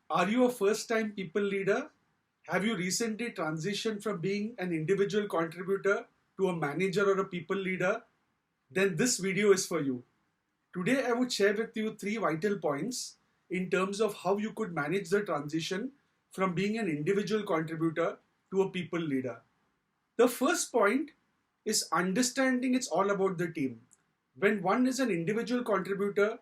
Are you a first time people leader? Have you recently transitioned from being an individual contributor to a manager or a people leader? Then this video is for you. Today, I would share with you three vital points in terms of how you could manage the transition from being an individual contributor to a people leader. The first point is understanding it's all about the team. When one is an individual contributor,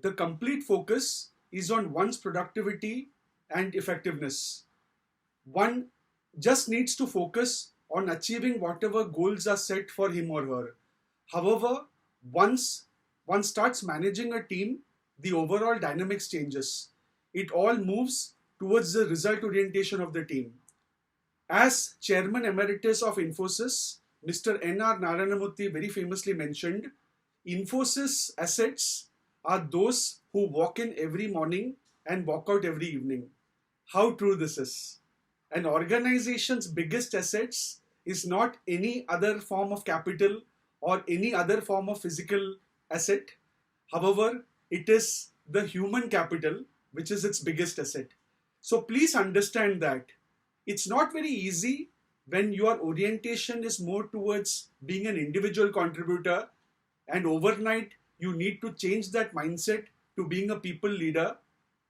the complete focus is on one's productivity and effectiveness. One just needs to focus on achieving whatever goals are set for him or her. However, once one starts managing a team, the overall dynamics changes. It all moves towards the result orientation of the team. As Chairman Emeritus of Infosys, Mr. N.R. Narayanamurthy very famously mentioned, Infosys assets are those who walk in every morning and walk out every evening. How true this is. An organization's biggest assets is not any other form of capital or any other form of physical asset. However, it is the human capital which is its biggest asset. So please understand that it's not very easy when your orientation is more towards being an individual contributor and overnight you need to change that mindset to being a people leader.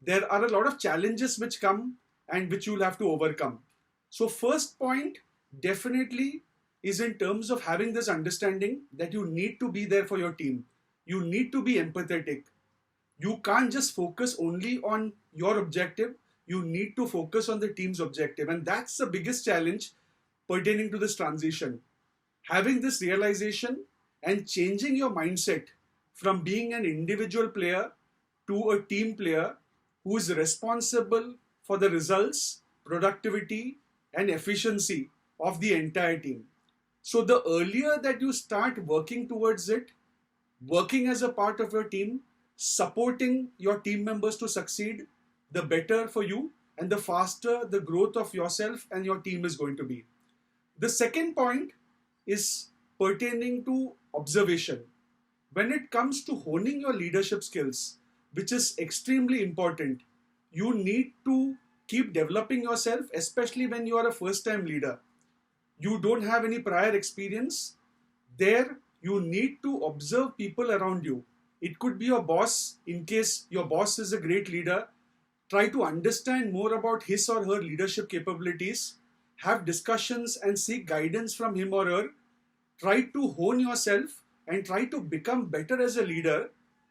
There are a lot of challenges which come and which you'll have to overcome. So first point definitely is in terms of having this understanding that you need to be there for your team. You need to be empathetic. You can't just focus only on your objective. You need to focus on the team's objective. And that's the biggest challenge pertaining to this transition. Having this realization and changing your mindset from being an individual player to a team player who is responsible for the results, productivity, and efficiency of the entire team. So the earlier that you start working towards it, working as a part of your team, supporting your team members to succeed, the better for you and the faster the growth of yourself and your team is going to be. The second point is pertaining to observation. When it comes to honing your leadership skills, which is extremely important, you need to keep developing yourself, especially when you are a first-time leader. You don't have any prior experience. There, you need to observe people around you. It could be your boss, in case your boss is a great leader. Try to understand more about his or her leadership capabilities. Have discussions and seek guidance from him or her. Try to hone yourself and try to become better as a leader,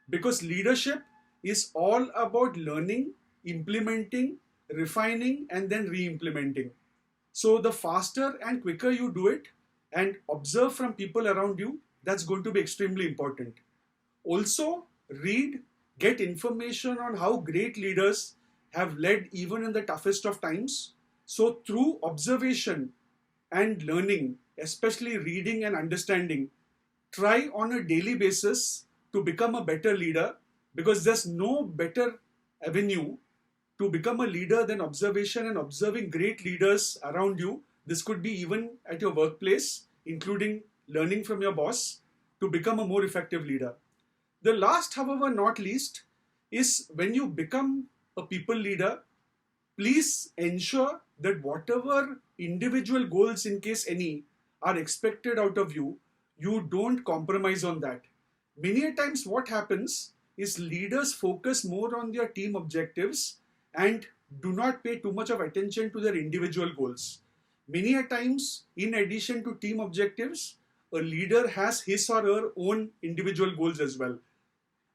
because leadership is all about learning, implementing, refining, and then re-implementing. So the faster and quicker you do it and observe from people around you, that's going to be extremely important. Also, read, get information on how great leaders have led even in the toughest of times. So through observation and learning, especially reading and understanding, try on a daily basis to become a better leader, because there's no better avenue to become a leader than observation and observing great leaders around you. This could be even at your workplace, including learning from your boss to become a more effective leader. The last, however, not least, is when you become a people leader, please ensure that whatever individual goals, in case any, are expected out of you, you don't compromise on that. Many a times what happens is leaders focus more on their team objectives and do not pay too much of attention to their individual goals. Many a times, in addition to team objectives, a leader has his or her own individual goals as well.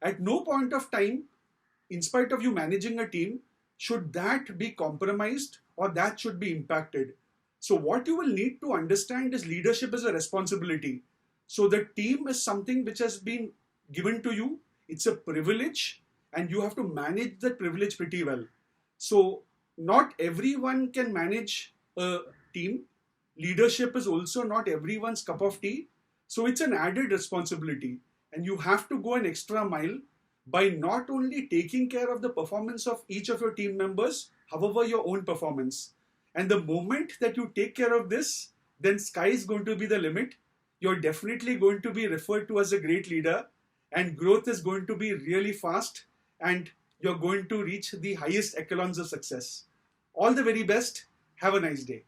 At no point of time, in spite of you managing a team, should that be compromised or that should be impacted. So what you will need to understand is leadership is a responsibility. So the team is something which has been given to you. It's a privilege and you have to manage that privilege pretty well. So not everyone can manage a team. Leadership is also not everyone's cup of tea. So it's an added responsibility and you have to go an extra mile by not only taking care of the performance of each of your team members, however your own performance. And the moment that you take care of this, then sky is going to be the limit. You're definitely going to be referred to as a great leader and growth is going to be really fast and you're going to reach the highest echelons of success. All the very best. Have a nice day.